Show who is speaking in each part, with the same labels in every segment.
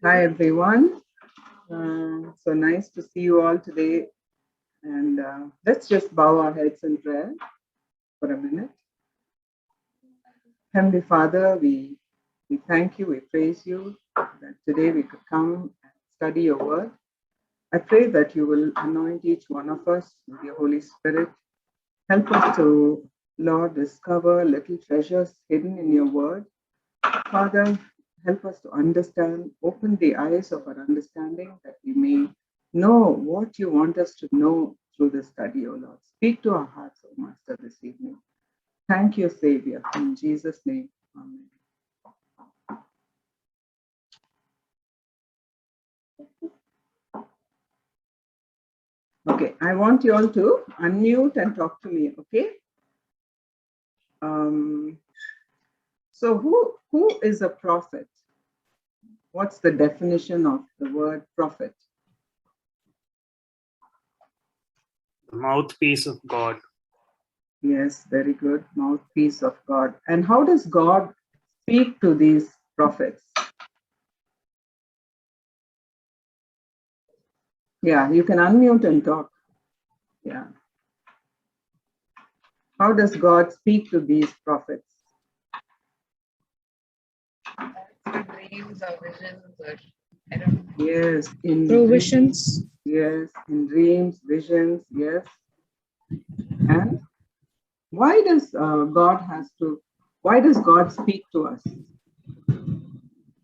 Speaker 1: Hi everyone. So nice to see you all today. And let's just bow our heads in prayer for a minute. Heavenly Father, we thank you, we praise you that today we could come and study your word. I pray that you will anoint each one of us with your Holy Spirit. Help us to, Lord, discover little treasures hidden in your word. Father, help us to understand, open the eyes of our understanding that we may know what you want us to know through this study, O Lord. Speak to our hearts, O Master, this evening. Thank you, Savior. In Jesus' name, amen. Okay, I want you all to unmute and talk to me, okay? So who is a prophet? What's the definition of the word prophet?
Speaker 2: The mouthpiece of God.
Speaker 1: Yes, very good. Mouthpiece of God. And how does God speak to these prophets? Yeah, you can unmute and talk. Yeah. How does God speak to these prophets?
Speaker 3: Through dreams or visions, or I don't know.
Speaker 1: Yes, in
Speaker 4: Through
Speaker 1: dreams,
Speaker 4: visions.
Speaker 1: yes, in dreams, visions, yes. And why does why does God speak to us?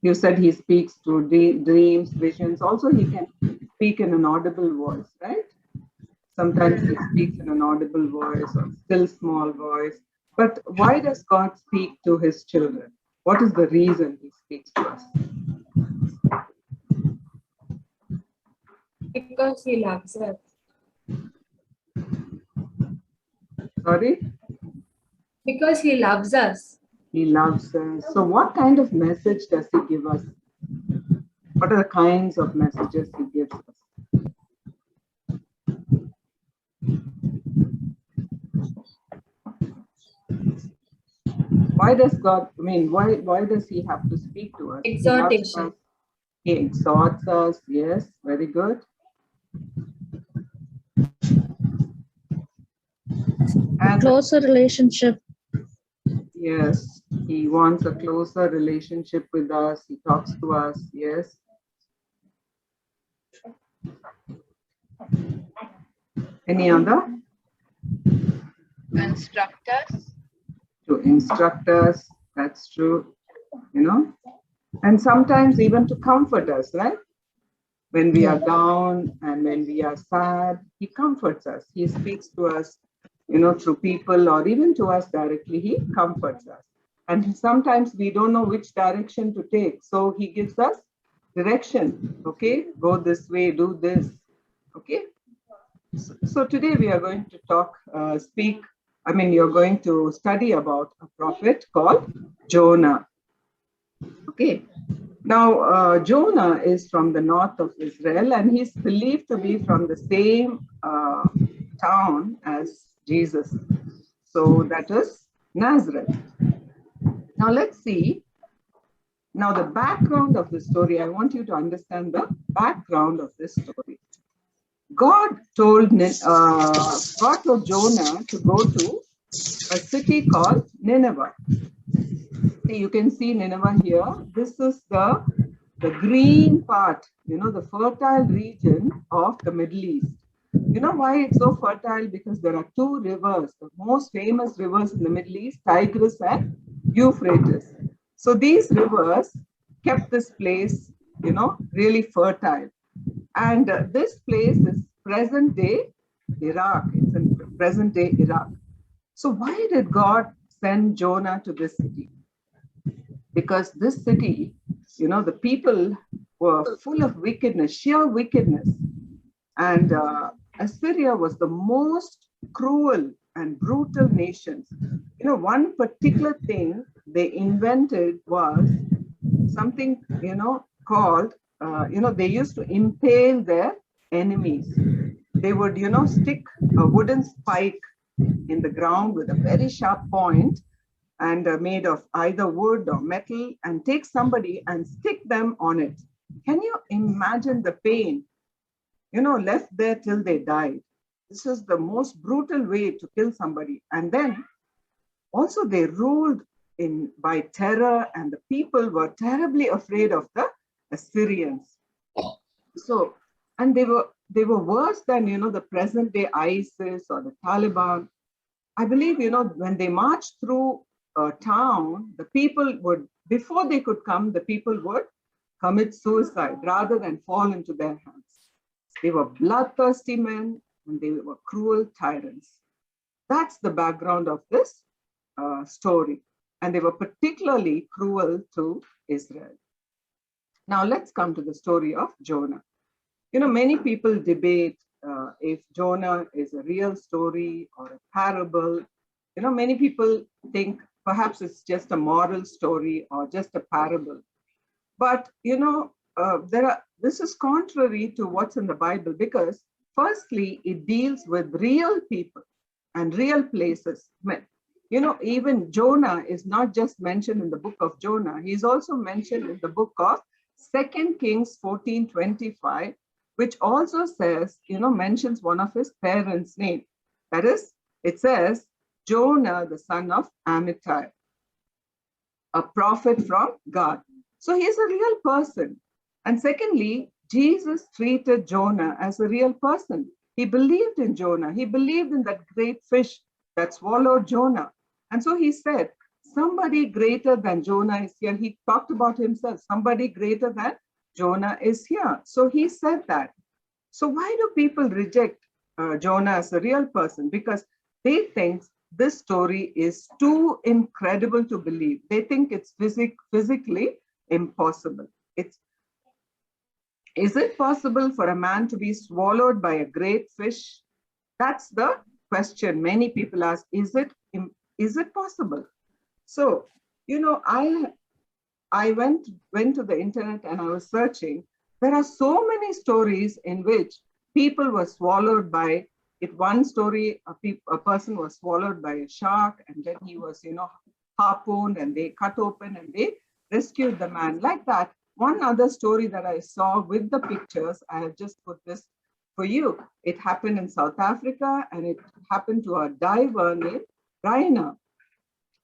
Speaker 1: You said he speaks through dreams, visions. Also, he can speak in an audible voice, right? Sometimes he speaks in an audible voice or still small voice. But why does God speak to his children? What is the reason he speaks to us?
Speaker 4: Because he loves us.
Speaker 1: Sorry?
Speaker 4: Because he loves us.
Speaker 1: He loves us. So what kind of message does he give us? What are the kinds of messages he gives us? Why does God, why does he have to speak to us?
Speaker 4: Exhortation.
Speaker 1: He exhorts us. Yes, very good.
Speaker 4: A closer relationship.
Speaker 1: Yes, he wants a closer relationship with us. He talks to us. Yes. Any other?
Speaker 3: Instruct us.
Speaker 1: To instruct us. That's true. And sometimes even to comfort us, right? When we are down and when we are sad, he comforts us. He speaks to us, through people or even to us directly. He comforts us. And sometimes we don't know which direction to take. So he gives us direction. Okay, go this way, do this. Okay. So today we are going to you're going to study about a prophet called Jonah. Okay. Now, Jonah is from the north of Israel, and he's believed to be from the same town as Jesus. So that is Nazareth. Now, let's see. Now, the background of the story, I want you to understand the background of this story. God told Jonah to go to a city called Nineveh. See, you can see Nineveh here. This is the green part, the fertile region of the Middle East. You know why it's so fertile? Because there are two rivers, the most famous rivers in the Middle East, Tigris and Euphrates. So these rivers kept this place, really fertile. And this place is present-day Iraq. It's in present-day Iraq. So why did God send Jonah to this city? Because this city, the people were full of wickedness, sheer wickedness. And Assyria was the most cruel and brutal nations. One particular thing they invented was something, called, they used to impale their enemies. They would, stick a wooden spike in the ground with a very sharp point and made of either wood or metal, and take somebody and stick them on it. Can you imagine the pain? You know, left there till they died. This is the most brutal way to kill somebody. And then also they ruled by terror, and the people were terribly afraid of the Assyrians. So, and they were worse than, you know, the present day ISIS or the Taliban. I believe, you know, when they marched through a town, the people would, before they could come, the people would commit suicide rather than fall into their hands. They were bloodthirsty men, and they were cruel tyrants. That's the background of this story. And they were particularly cruel to Israel. Now let's come to the story of Jonah. You know, many people debate if Jonah is a real story or a parable. You know, many people think perhaps it's just a moral story or just a parable. But, you know, this is contrary to what's in the Bible, because firstly, it deals with real people and real places. You know, even Jonah is not just mentioned in the book of Jonah. He's also mentioned in the book of 2 Kings 14:25, which also says, you know, mentions one of his parents' name. That is, it says, Jonah, the son of Amittai, a prophet from God. So he's a real person. And secondly, Jesus treated Jonah as a real person. He believed in Jonah. He believed in that great fish that swallowed Jonah. And so he said, somebody greater than Jonah is here. He talked about himself. Somebody greater than Jonah is here. So he said that. So why do people reject Jonah as a real person? Because they think this story is too incredible to believe. They think it's physically impossible. Is it possible for a man to be swallowed by a great fish? That's the question many people ask. Is it possible? So, you know, I went to the internet and I was searching. There are so many stories in which people were swallowed by it. One story, a person was swallowed by a shark, and then he was, you know, harpooned, and they cut open and they rescued the man. Like that. One other story that I saw with the pictures, I have just put this for you. It happened in South Africa, and it happened to a diver named Rainer.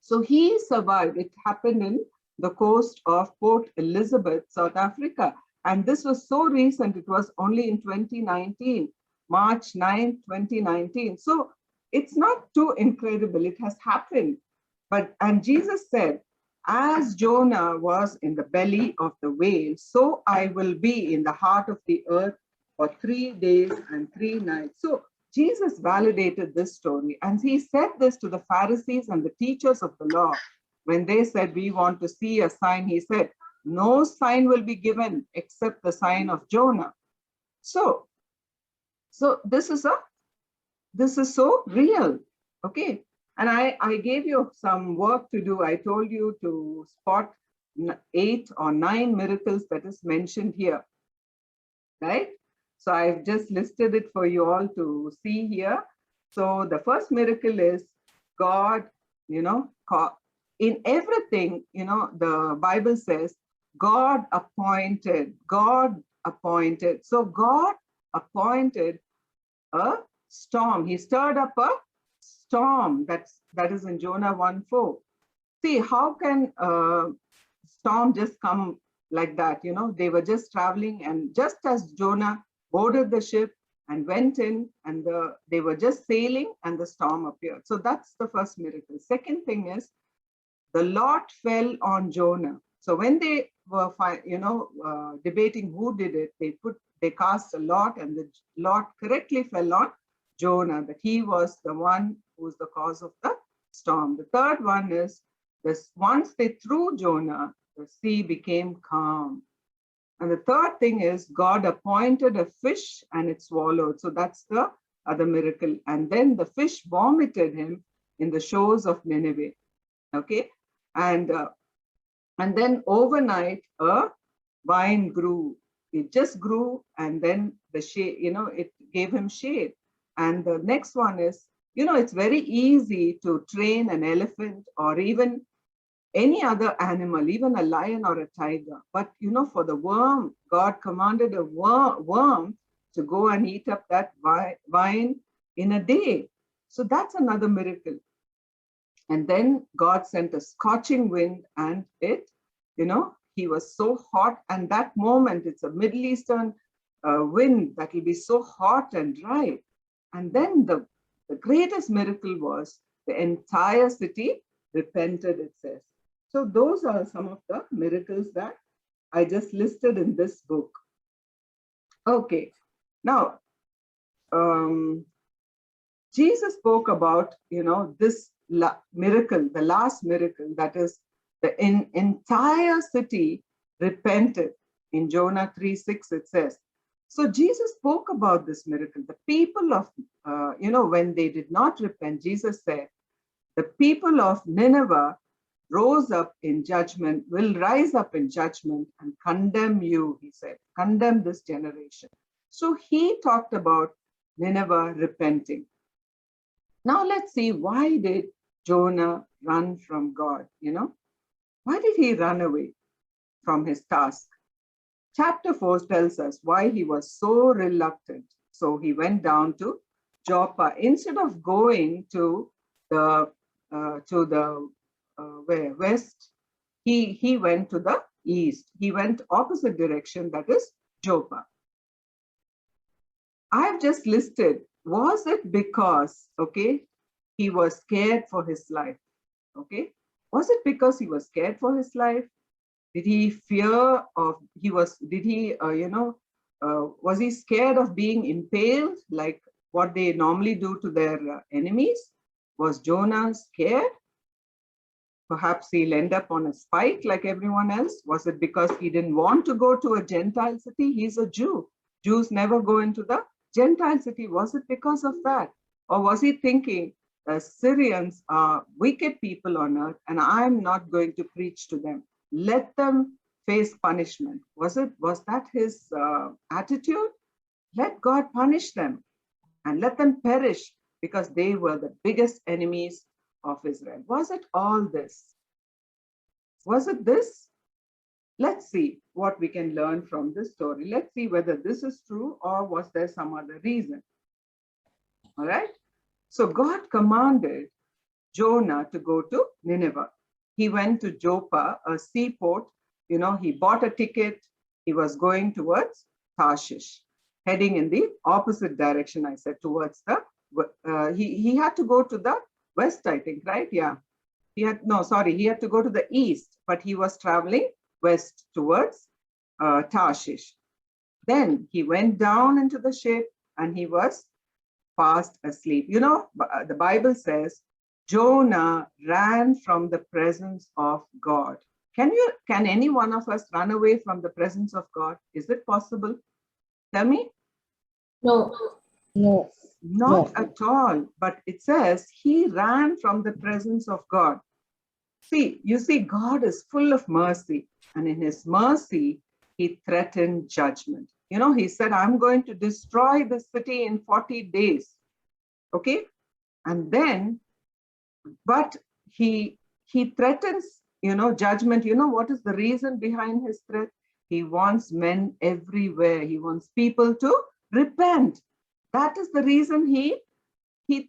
Speaker 1: So he survived. It happened in the coast of Port Elizabeth, South Africa. And this was so recent. It was only in 2019, March 9, 2019. So it's not too incredible. It has happened. And Jesus said, as Jonah was in the belly of the whale, so I will be in the heart of the earth for 3 days and 3 nights. So Jesus validated this story, and he said this to the Pharisees and the teachers of the law. When they said, we want to see a sign, he said, no sign will be given except the sign of Jonah. So this is so real. Okay. And I gave you some work to do. I told you to spot 8 or 9 miracles that is mentioned here, right? So I've just listed it for you all to see here. So the first miracle is God, you know, in everything, you know, the Bible says God appointed. So God appointed a storm. He stirred up a storm. That is in Jonah 1:4. See, how can a storm just come like that? You know, they were just traveling, and just as Jonah boarded the ship and went in, and they were just sailing, and the storm appeared. So that's the first miracle. Second thing is the lot fell on Jonah. So when they were, debating who did it, they cast a lot, and the lot correctly fell on Jonah, that he was the one who was the cause of the storm. The third one is this: once they threw Jonah, the sea became calm. And the third thing is God appointed a fish and it swallowed. So that's the other miracle. And then the fish vomited him in the shores of Nineveh. Okay. And then overnight a vine grew. It just grew, and then the shade, you know, it gave him shade. And the next one is, you know, it's very easy to train an elephant or even any other animal, even a lion or a tiger. But you know, for the worm, God commanded a worm to go and eat up that vine in a day. So that's another miracle. And then God sent a scorching wind, and it, you know, he was so hot. And that moment, it's a Middle Eastern wind that will be so hot and dry. And then the greatest miracle was the entire city repented, it says. So those are some of the miracles that I just listed in this book. Okay, now Jesus spoke about, you know, this miracle, the last miracle, that is the entire city repented. In Jonah 3:6 it says. So Jesus spoke about this miracle. The people of, you know, when they did not repent, Jesus said, the people of Nineveh rose up in judgment, will rise up in judgment and condemn you, he said, condemn this generation. So he talked about Nineveh repenting. Now let's see, why did Jonah run from God? You know, why did he run away from his task? Chapter 4 tells us why he was so reluctant. So he went down to Joppa instead of going to the west. He went to the east. He went opposite direction, that is Joppa. I've just listed, was it because, okay, he was scared for his life? Okay, was it because he was scared for his life? Did he fear of, was he scared of being impaled like what they normally do to their enemies? Was Jonah scared? Perhaps he'll end up on a spike like everyone else. Was it because he didn't want to go to a Gentile city? He's a Jew. Jews never go into the Gentile city. Was it because of that? Or was he thinking, the Syrians are wicked people on earth and I'm not going to preach to them? Let them face punishment. Was that his attitude? Let God punish them and let them perish because they were the biggest enemies of Israel. Was it all this? Was it this? Let's see what we can learn from this story. Let's see whether this is true or was there some other reason. All right. So God commanded Jonah to go to Nineveh. He went to Joppa, a seaport. You know, he bought a ticket. He was going towards Tarshish, heading in the opposite direction, I said, towards the, he had to go to the west, I think, right? Yeah. He had to go to the east, but he was traveling west towards Tarshish. Then he went down into the ship and he was fast asleep. You know, the Bible says, Jonah ran from the presence of God. Can any one of us run away from the presence of God? Is it possible? Tell me.
Speaker 4: No.
Speaker 1: No. Not at all. But it says he ran from the presence of God. See, you see, God is full of mercy. And in his mercy, he threatened judgment. You know, he said, I'm going to destroy the city in 40 days. Okay. And then, but he threatens, you know, judgment. You know, what is the reason behind his threat? He wants men everywhere. He wants people to repent. That is the reason he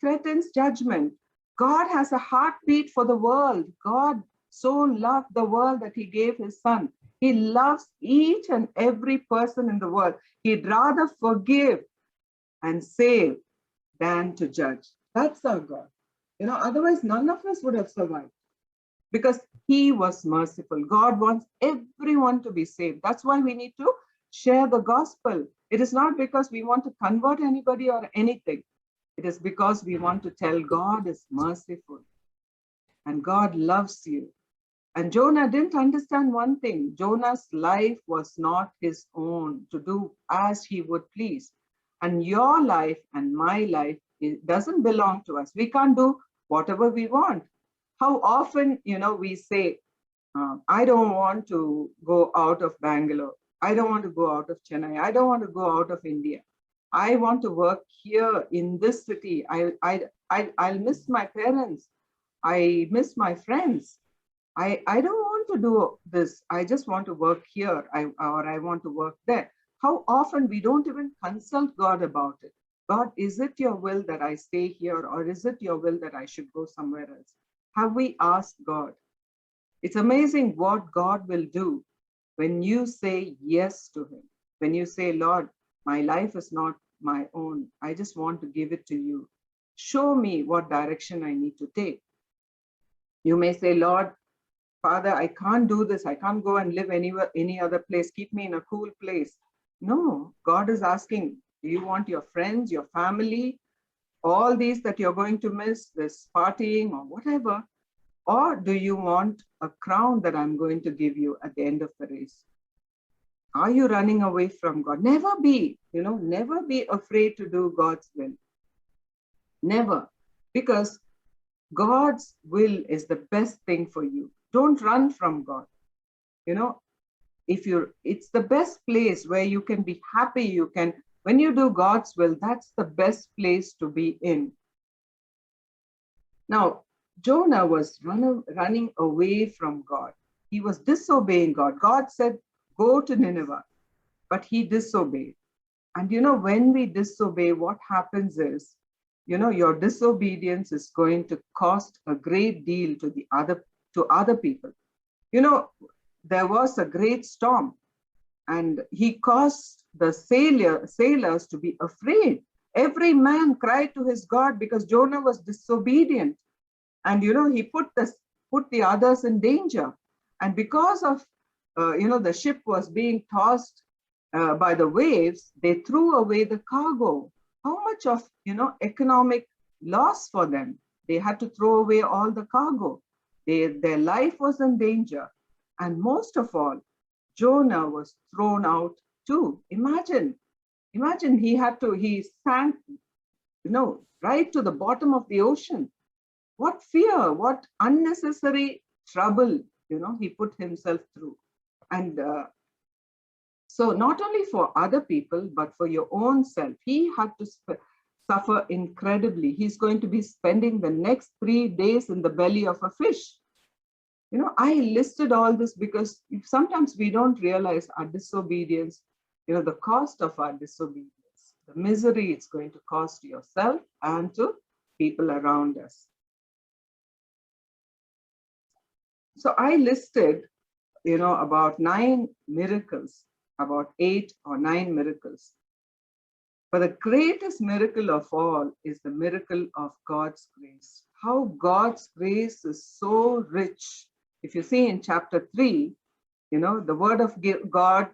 Speaker 1: threatens judgment. God has a heartbeat for the world. God so loved the world that he gave his son. He loves each and every person in the world. He'd rather forgive and save than to judge. That's our God. You know, otherwise none of us would have survived because he was merciful. God wants everyone to be saved. That's why we need to share the gospel. It is not because we want to convert anybody or anything. It is because we want to tell God is merciful and God loves you. And Jonah didn't understand one thing. Jonah's life was not his own to do as he would please. And your life and my life, it doesn't belong to us. We can't do whatever we want. How often, you know, we say, I don't want to go out of Bangalore. I don't want to go out of Chennai. I don't want to go out of India. I want to work here in this city. I'll miss my parents. I miss my friends. I don't want to do this. I just want to work here, or I want to work there. How often we don't even consult God about it. God, is it your will that I stay here, or is it your will that I should go somewhere else? Have we asked God? It's amazing what God will do when you say yes to him. When you say, Lord, my life is not my own. I just want to give it to you. Show me what direction I need to take. You may say, Lord, Father, I can't do this. I can't go and live anywhere, any other place. Keep me in a cool place. No, God is asking, do you want your friends, your family, all these that you're going to miss, this partying or whatever? Or do you want a crown that I'm going to give you at the end of the race? Are you running away from God? Never be, never be afraid to do God's will. Never. Because God's will is the best thing for you. Don't run from God. It's the best place where you can be happy. When you do God's will, that's the best place to be in. Now, Jonah was running away from God. He was disobeying God. God said, go to Nineveh, but he disobeyed. And when we disobey, what happens is, your disobedience is going to cost a great deal to other people. There was a great storm, and he caused the sailors to be afraid. Every man cried to his God because Jonah was disobedient. And, he put the others in danger. And because of, the ship was being tossed by the waves, they threw away the cargo. How much of, economic loss for them? They had to throw away all the cargo. Their life was in danger. And most of all, Jonah was thrown out too. Imagine he sank, right to the bottom of the ocean. What fear, what unnecessary trouble, he put himself through. And so not only for other people, but for your own self, he had to suffer incredibly. He's going to be spending the next 3 days in the belly of a fish. I listed all this because sometimes we don't realize our disobedience, the cost of our disobedience, the misery it's going to cost yourself and to people around us. So I listed, about 9 miracles, about 8 or 9 miracles. But the greatest miracle of all is the miracle of God's grace. How God's grace is so rich. If you see in chapter 3, the word of God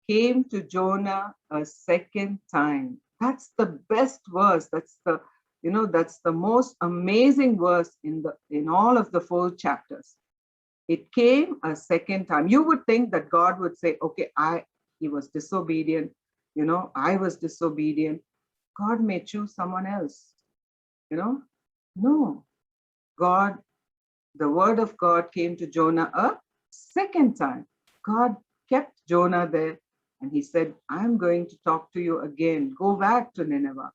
Speaker 1: came to Jonah a second time. That's the best verse. That's the most amazing verse in all of the 4 chapters. It came a second time. You would think that God would say, okay, he was disobedient. I was disobedient. God may choose someone else. No. God, the word of God came to Jonah a second time. God kept Jonah there and he said, I'm going to talk to you again. Go back to Nineveh.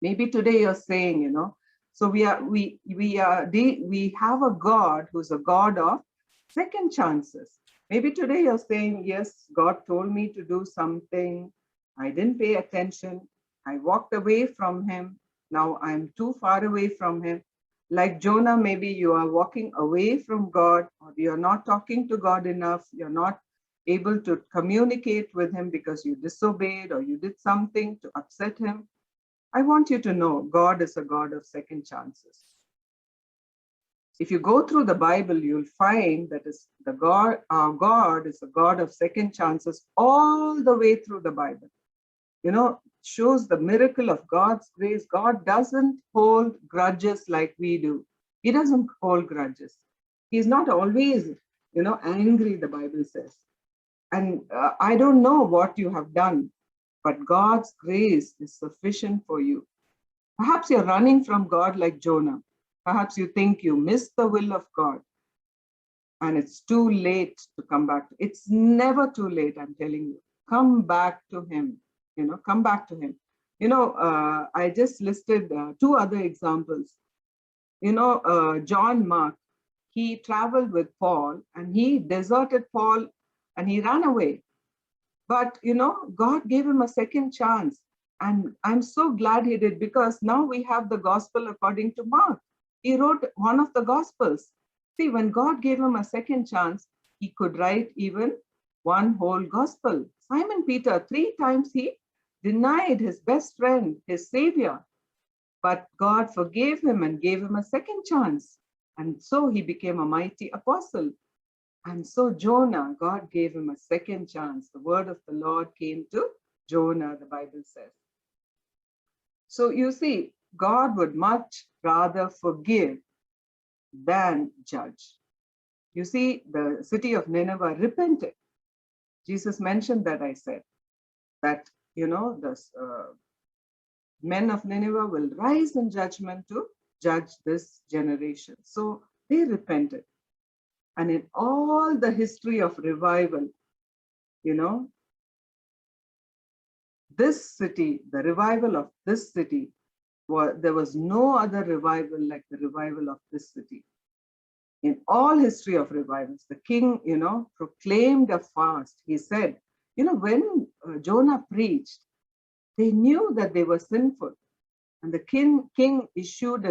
Speaker 1: Maybe today you're saying, so we have a God who's a God of second chances. Maybe today you're saying, yes, God told me to do something. I didn't pay attention. I walked away from him. Now I'm too far away from him. Like Jonah, maybe you are walking away from God, or you're not talking to God enough. You're not able to communicate with him because you disobeyed or you did something to upset him. I want you to know God is a God of second chances. If you go through the Bible, you'll find that our God is a God of second chances all the way through the Bible. Shows the miracle of God's grace. God doesn't hold grudges like we do. He doesn't hold grudges. He's not always, angry, the Bible says. And I don't know what you have done, but God's grace is sufficient for you. Perhaps you're running from God like Jonah. Perhaps you think you missed the will of God and it's too late to come back. It's never too late, I'm telling you. Come back to him, come back to him. I just listed 2 other examples. John Mark, he traveled with Paul and he deserted Paul and he ran away. But, God gave him a second chance. And I'm so glad he did, because now we have the gospel according to Mark. He wrote one of the gospels. See, when God gave him a second chance, he could write even one whole gospel. Simon Peter, 3 times he denied his best friend, his savior. But God forgave him and gave him a second chance. And so he became a mighty apostle. And so Jonah, God gave him a second chance. The word of the Lord came to Jonah, the Bible says. So you see, God would much rather forgive than judge. You see, the city of Nineveh repented. Jesus mentioned that, I said, that, the men of Nineveh will rise in judgment to judge this generation. So they repented. And in all the history of revival, this city, the revival of this city, there was no other revival like the revival of this city. In all history of revivals, the king, proclaimed a fast. He said, when Jonah preached, they knew that they were sinful. And the king issued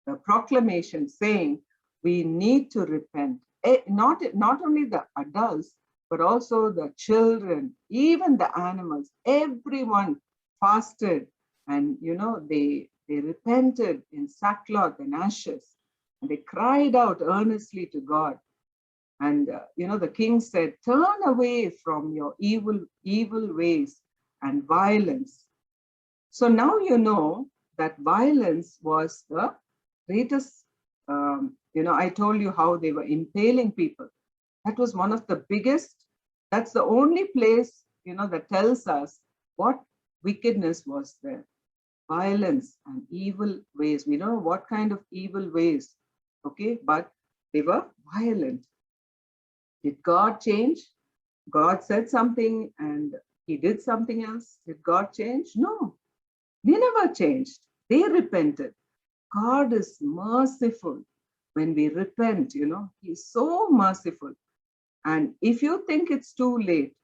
Speaker 1: a proclamation saying, we need to repent. Not only the adults, but also the children, even the animals, everyone fasted. And, they repented in sackcloth and ashes. And they cried out earnestly to God. And, the king said, turn away from your evil ways and violence. So now you know that violence was the greatest, I told you how they were impaling people. That was one of the biggest, that's the only place, that tells us what wickedness was there. Violence and evil ways. We don't know what kind of evil ways, okay, but they were violent. Did God change? God said something and he did something else. Did God change? No. Nineveh changed. They repented. God is merciful when we repent, he's so merciful. And if you think it's too late,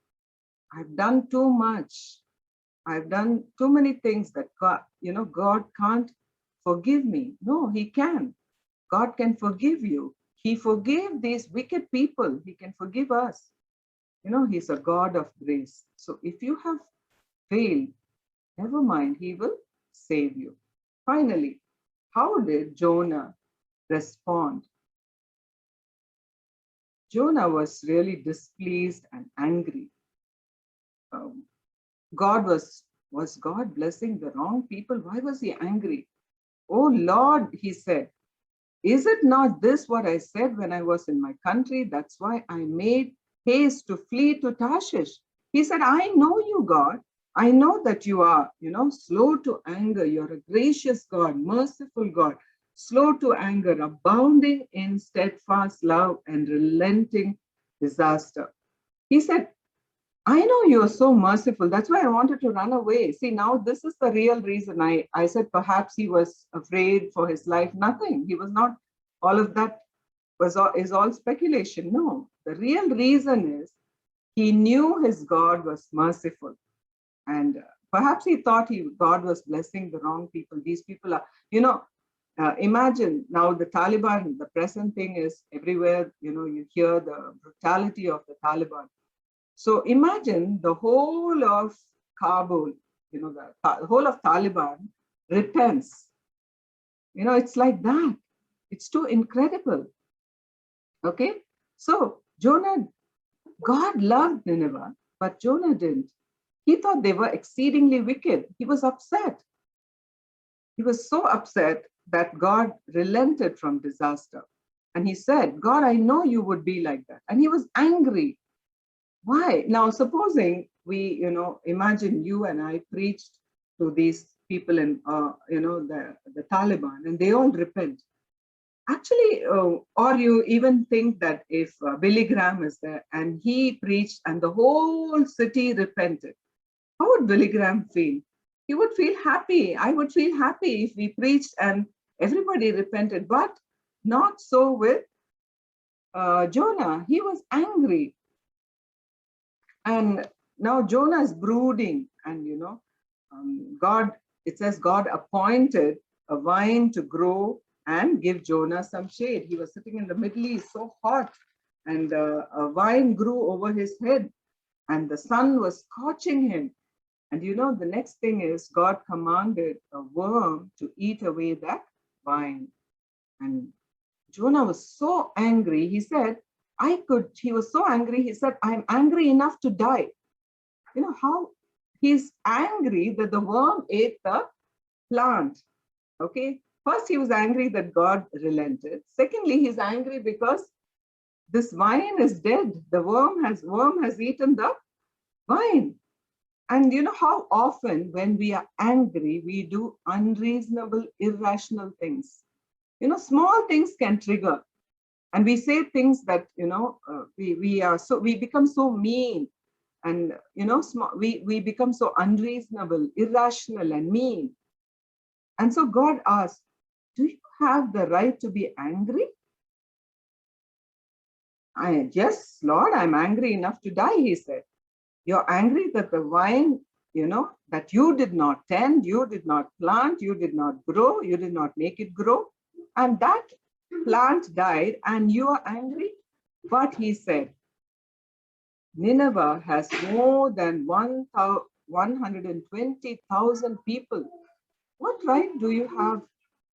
Speaker 1: I've done too much, I've done too many things that God, God can't forgive me. No, he can. God can forgive you. He forgave these wicked people. He can forgive us. He's a God of grace. So if you have failed, never mind, he will save you. Finally, how did Jonah respond? Jonah was really displeased and angry. Was God blessing the wrong people? Why was he angry? Oh Lord, he said, is it not this what I said when I was in my country? That's why I made haste to flee to Tarshish. He said, I know you, God. I know that you are, slow to anger. You're a gracious God, merciful God, slow to anger, abounding in steadfast love and relenting disaster. He said, I know you're so merciful. That's why I wanted to run away. See, now this is the real reason. I said perhaps he was afraid for his life. Nothing. He was not. All of that is all speculation. No, the real reason is he knew his God was merciful. And perhaps he thought God was blessing the wrong people. These people are, imagine now the Taliban, the present thing is everywhere, you hear the brutality of the Taliban. So imagine the whole of Kabul, the whole of Taliban repents. It's like that. It's too incredible. Okay. So Jonah, God loved Nineveh, but Jonah didn't. He thought they were exceedingly wicked. He was upset. He was so upset that God relented from disaster. And he said, God, I know you would be like that. And he was angry. Why? Now, supposing we, imagine you and I preached to these people in, the Taliban, and they all repent. Actually, or you even think that if Billy Graham is there and he preached and the whole city repented, how would Billy Graham feel? He would feel happy. I would feel happy if we preached and everybody repented. But Not so with Jonah. He was angry. And now Jonah is brooding. And, God, it says God appointed a vine to grow and give Jonah some shade. He was sitting in the Middle East, so hot. And a vine grew over his head. And the sun was scorching him. And the next thing is God commanded a worm to eat away that vine. And Jonah was so angry. He said, he was so angry. He said, I'm angry enough to die. How he's angry that the worm ate the plant. Okay. First, he was angry that God relented. Secondly, he's angry because this vine is dead. The worm has eaten the vine. And how often when we are angry, we do unreasonable, irrational things. Small things can trigger. And we say things that, we become so mean. And, we become so unreasonable, irrational and mean. And so God asked, do you have the right to be angry? Yes, Lord, I'm angry enough to die, he said. You're angry that the vine, that you did not tend, you did not plant, you did not grow, you did not make it grow. And that plant died and you are angry. But he said, Nineveh has more than 120,000 people. What right do you have,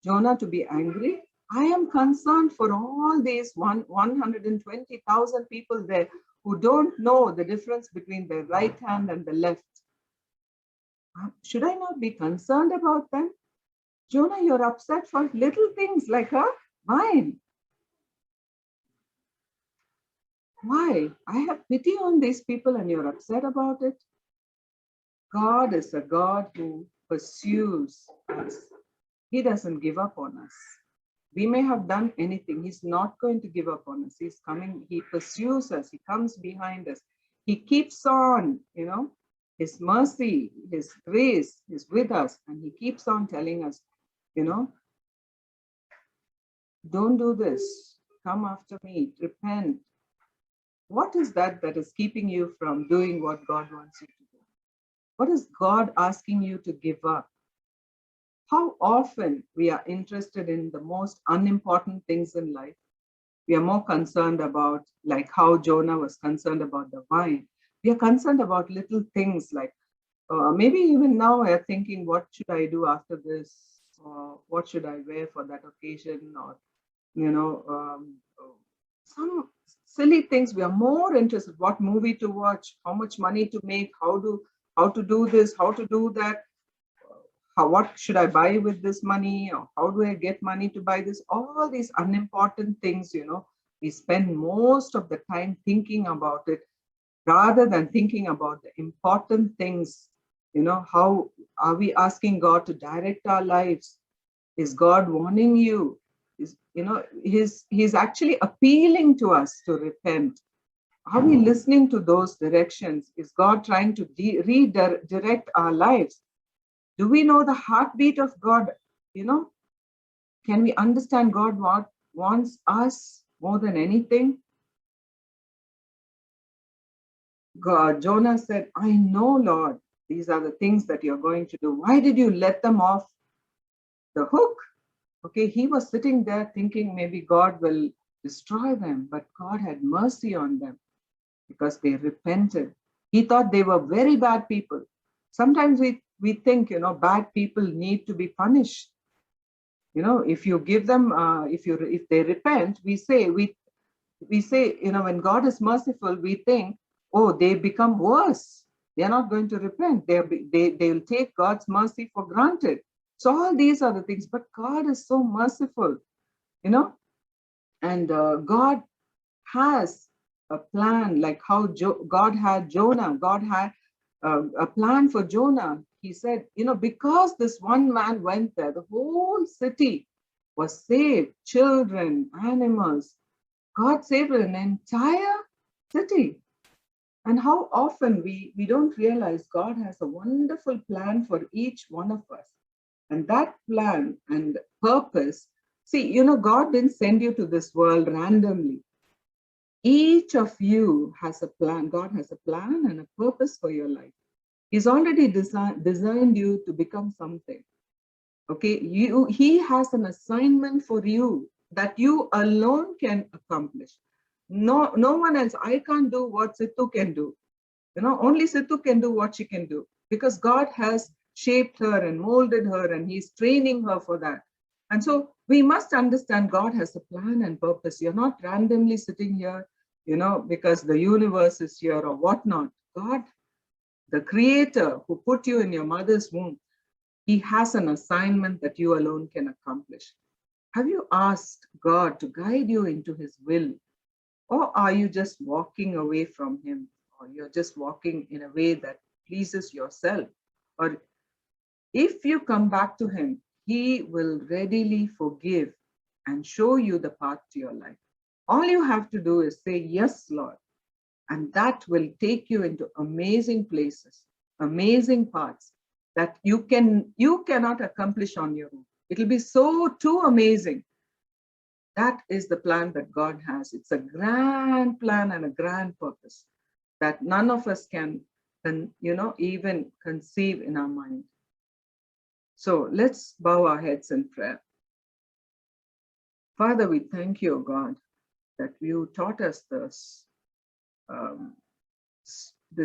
Speaker 1: Jonah, to be angry? I am concerned for all these 120,000 people there who don't know the difference between the right hand and the left. Should I not be concerned about them? Jonah, you're upset for little things like a vine. Why? I have pity on these people and you're upset about it. God is a God who pursues us. He doesn't give up on us. We may have done anything. He's not going to give up on us. He's coming. He pursues us. He comes behind us. He keeps on, his mercy, his grace is with us. And he keeps on telling us, don't do this. Come after me. Repent. What is that is keeping you from doing what God wants you to do? What is God asking you to give up? How often we are interested in the most unimportant things in life. We are more concerned about, like how Jonah was concerned about the vine. We are concerned about little things like, maybe even now we are thinking, what should I do after this? Or what should I wear for that occasion? Or, some silly things. We are more interested, what movie to watch, how much money to make, how to do this, how to do that. What should I buy with this money, or how do I get money to buy this? All these unimportant things, we spend most of the time thinking about it rather than thinking about the important things. How are we asking God to direct our lives? Is God warning you? He's actually appealing to us to repent. Are we listening to those directions? Is God trying to redirect our lives? Do we know the heartbeat of God? Can we understand God wants us more than anything? Jonah said, I know, Lord, these are the things that you're going to do. Why did you let them off the hook? Okay, he was sitting there thinking maybe God will destroy them, but God had mercy on them because they repented. He thought they were very bad people. Sometimes we think, bad people need to be punished. If you give them, if they repent, we say, when God is merciful, we think, oh, they become worse. They're not going to repent. They'll take God's mercy for granted. So all these are the things, but God is so merciful, and God has a plan, like how God had Jonah. God had a plan for Jonah. He said, because this one man went there, the whole city was saved, children, animals. God saved an entire city. And how often we don't realize God has a wonderful plan for each one of us. And that plan and purpose See, you know, God didn't send you to this world randomly. Each of you has a plan. God has a plan and a purpose for your life. He's already designed you to become something. Okay, he has an assignment for you that you alone can accomplish. No one else. I can't do what Sittu can do. You know, only Sittu can do what she can do, because God has shaped her and molded her, and he's training her for that. And so we must understand God has a plan and purpose. You're not randomly sitting here, you know, because the universe is here or whatnot. God, the creator who put you in your mother's womb, he has an assignment that you alone can accomplish. Have you asked God to guide you into his will? Or are you just walking away from him? Or you're just walking in a way that pleases yourself? Or if you come back to him, he will readily forgive and show you the path to your life. All you have to do is say, yes, Lord. And that will take you into amazing places, amazing paths that you cannot accomplish on your own. It'll be so too amazing. That is the plan that God has. It's a grand plan and a grand purpose that none of us can even conceive in our mind. So let's bow our heads in prayer. Father, we thank you, God, that you taught us this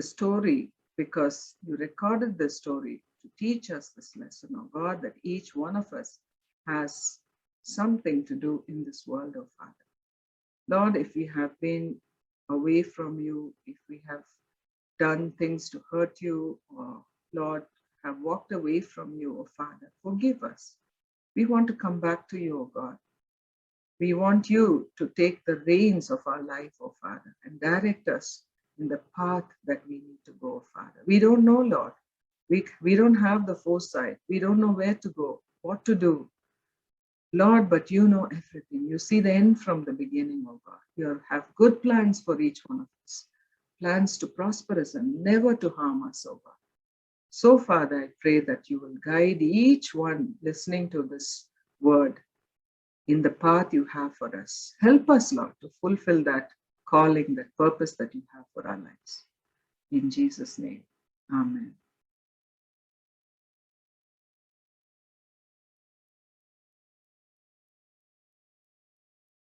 Speaker 1: story, because you recorded this story to teach us this lesson, oh God, that each one of us has something to do in this world, oh Father. Lord, if we have been away from you, if we have done things to hurt you, or Lord, have walked away from you, oh Father, forgive us. We want to come back to you, oh God. We want you to take the reins of our life, oh Father, and direct us in the path that we need to go, Father. We don't know, Lord. We don't have the foresight. We don't know where to go, what to do. Lord, but you know everything. You see the end from the beginning, oh God. You have good plans for each one of us. Plans to prosper us and never to harm us, oh God. So, Father, I pray that you will guide each one listening to this word in the path you have for us. Help us, Lord, to fulfill that calling, that purpose that you have for our lives. In Jesus' name, amen.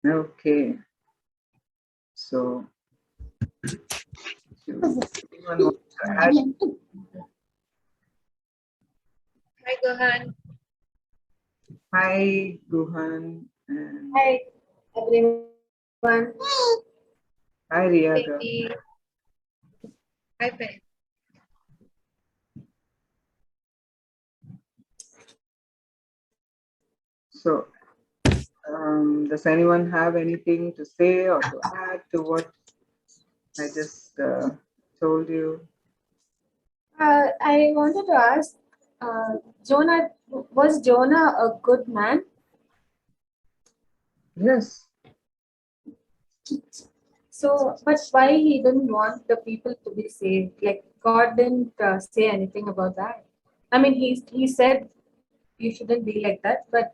Speaker 1: Okay. So, anyone wants to add?
Speaker 3: Hi, Gohan.
Speaker 1: Hi, Guhan. And
Speaker 4: Hi, everyone.
Speaker 1: hi, Riyaga.
Speaker 3: Baby. Hi, Ben.
Speaker 1: So, does anyone have anything to say or to add to what I just told you?
Speaker 4: I wanted to ask, was Jonah a good man?
Speaker 1: Yes.
Speaker 4: So, but why he didn't want the people to be saved? Like God didn't say anything about that. I mean, he said you shouldn't be like that, but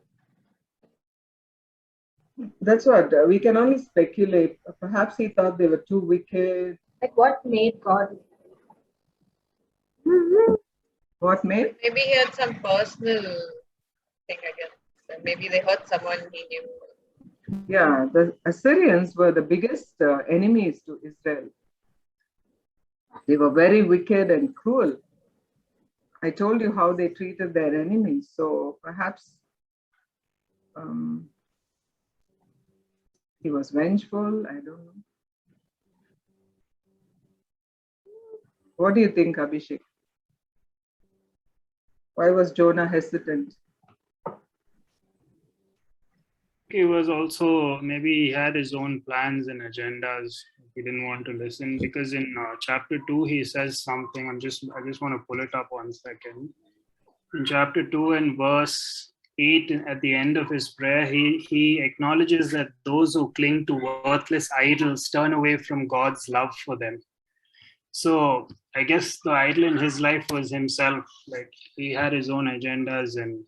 Speaker 1: That's what we can only speculate. Perhaps he thought they were too wicked.
Speaker 4: like what made God?
Speaker 1: What made?
Speaker 3: Maybe he had some personal thing, I guess. Maybe they hurt someone he knew.
Speaker 1: Yeah, the Assyrians were the biggest enemies to Israel. They were very wicked and cruel. I told you how they treated their enemies. So perhaps he was vengeful. I don't know. What do you think, Abhishek? Why was Jonah hesitant?
Speaker 2: He was also, maybe he had his own plans and agendas. He didn't want to listen, because in chapter 2 he says something. I just want to pull it up 1 second. In chapter 2 and verse 8, at the end of his prayer, he acknowledges that those who cling to worthless idols turn away from God's love for them. So I guess the idol in his life was himself. Like, he had his own agendas, and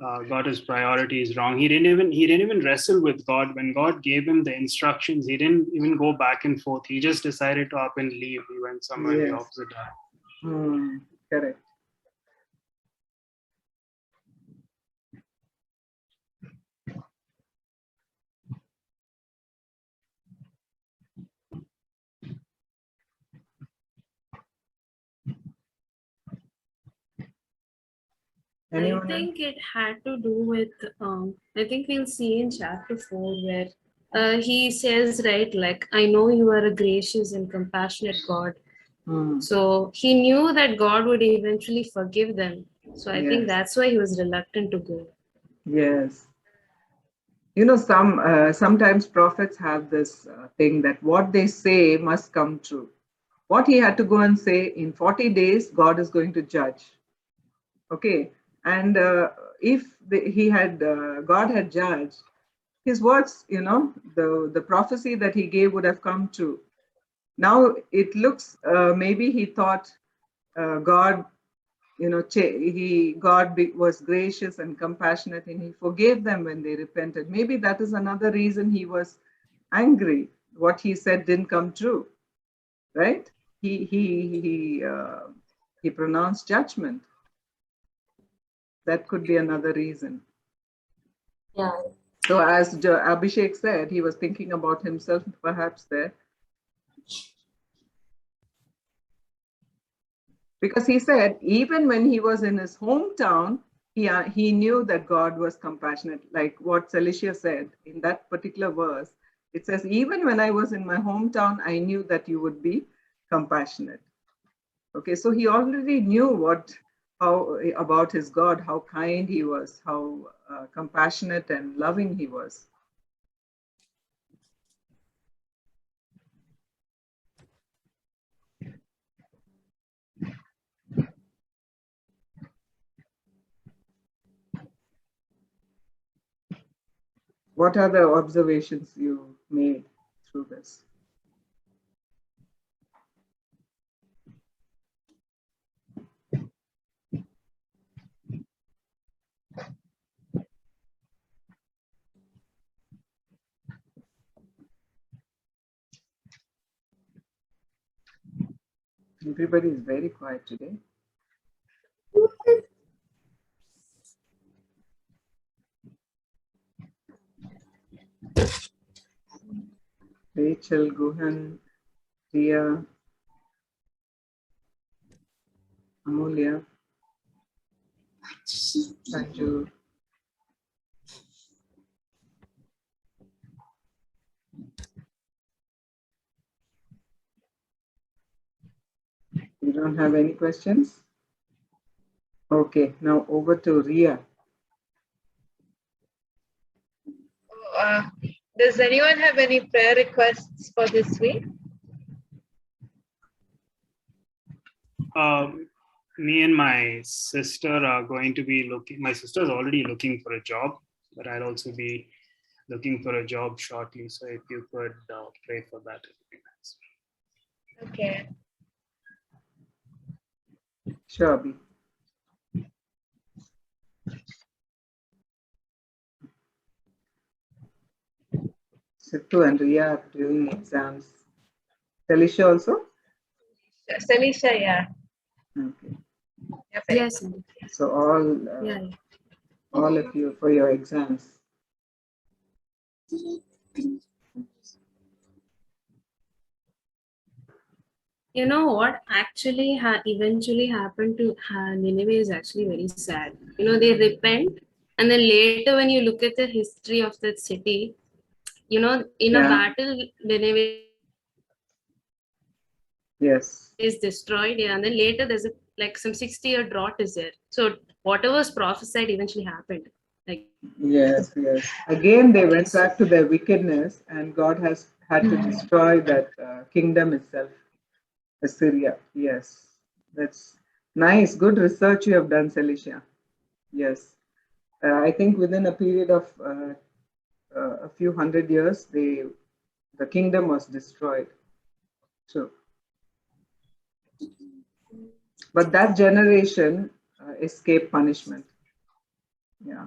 Speaker 2: got his priorities wrong. He didn't even wrestle with God. When God gave him the instructions, he didn't even go back and forth. He just decided to up and leave. He went somewhere in the
Speaker 1: Yes.
Speaker 2: opposite direction.
Speaker 1: Correct. Anyone
Speaker 4: I think it had to do with, I think we'll see in chapter 4 where he says, right, like, I know you are a gracious and compassionate God. So he knew that God would eventually forgive them. So I think
Speaker 1: Yes.
Speaker 4: that's why he was reluctant to go.
Speaker 1: Yes. You know, sometimes prophets have this thing that what they say must come true. What he had to go and say, in 40 days, God is going to judge. Okay. And if God had judged, his words, you know, the prophecy that he gave would have come true. Now it looks, maybe he thought God, you know, was gracious and compassionate, and he forgave them when they repented. Maybe that is another reason he was angry. What he said didn't come true, right? He pronounced judgment. That could be another reason.
Speaker 4: Yeah.
Speaker 1: So as Abhishek said, he was thinking about himself perhaps there. Because he said, even when he was in his hometown, he knew that God was compassionate. Like what Celicia said in that particular verse, it says, even when I was in my hometown, I knew that you would be compassionate. Okay, so he already knew about his God, how kind he was, how compassionate and loving he was. What are the observations you made through this? Everybody is very quiet today. Rachel, Guhan, Ria, Amulya, Sanju. You don't have any questions? Okay, now over to Ria.
Speaker 3: Does anyone have any prayer requests for this week?
Speaker 2: Me and my sister are going to be looking. My sister is already looking for a job, but I'll also be looking for a job shortly. So if you could pray for that, it would be nice.
Speaker 3: Okay.
Speaker 1: Sure, Abhi. Sittu and Ria are doing exams. Celicia also?
Speaker 3: Celicia, yeah.
Speaker 1: Okay.
Speaker 4: Yes.
Speaker 1: So
Speaker 4: Yeah.
Speaker 1: all of you for your exams.
Speaker 4: You know what actually eventually happened to Nineveh is actually very sad. You know, they repent, and then later when you look at the history of that city, you know, in a battle, Nineveh is destroyed, and then later there's like some 60-year drought is there. So whatever was prophesied eventually happened. Like
Speaker 1: Yes. Again, they went back to their wickedness, and God has had to destroy that kingdom itself, Assyria. Yes, that's nice. Good research you have done, Celicia. Yes, I think within a period of a few hundred years, the kingdom was destroyed. So, but that generation escaped punishment. Yeah.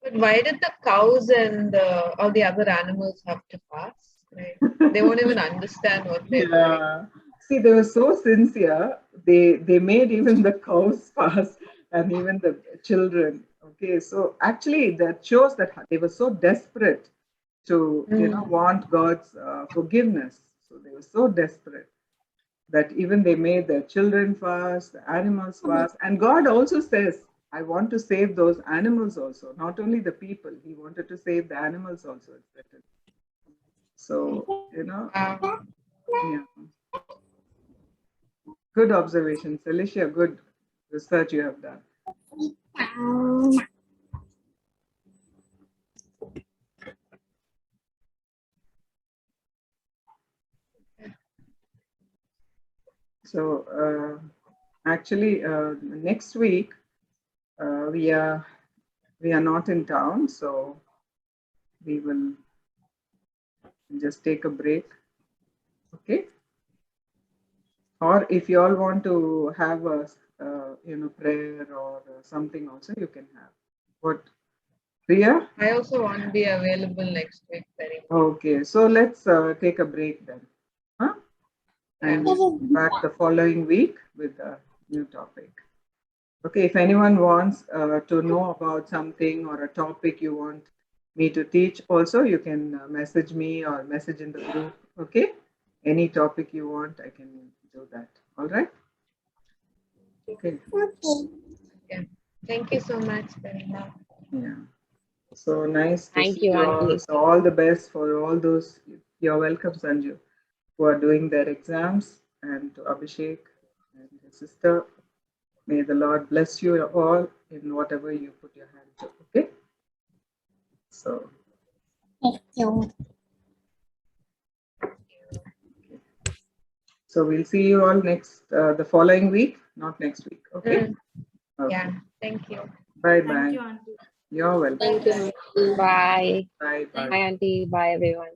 Speaker 3: But why did the cows and all the other animals have to fast? Right? They won't even understand what they're doing.
Speaker 1: Yeah. See, they were so sincere. They made even the cows fast and even the children. Okay, so actually that shows that they were so desperate to want God's forgiveness. So they were so desperate that even they made their children fast, the animals fast, and God also says, "I want to save those animals also, not only the people. He wanted to save the animals also." It's written. So yeah. Good observations, Alicia. Good research you have done. So actually, next week we are not in town, so we will just take a break. Okay. Or if you all want to have a prayer or something, also you can have. What, Priya?
Speaker 3: I also want to be available next week very much.
Speaker 1: Okay, so let's take a break then, huh? And back the following week with a new topic. Okay, if anyone wants to know about something or a topic you want me to teach, also you can message me or message in the group. Okay, any topic you want, I can do that. All right. Okay.
Speaker 3: Yeah. Thank you so much, Karina.
Speaker 1: Yeah. So nice to
Speaker 5: Thank
Speaker 1: see
Speaker 5: you,
Speaker 1: you all.
Speaker 5: Auntie.
Speaker 1: So all the best for all those. You're welcome, Sanju, who are doing their exams, and to Abhishek and his sister. May the Lord bless you all in whatever you put your hand to. Okay. So.
Speaker 5: Thank you.
Speaker 1: So we'll see you all the following week, not next week. Okay. Okay.
Speaker 3: Yeah. Thank you.
Speaker 1: Bye
Speaker 6: Thank
Speaker 1: bye.
Speaker 6: you, Auntie.
Speaker 1: You're welcome.
Speaker 5: Thank you. Bye.
Speaker 1: Bye bye.
Speaker 5: Bye, Auntie. Bye, everyone.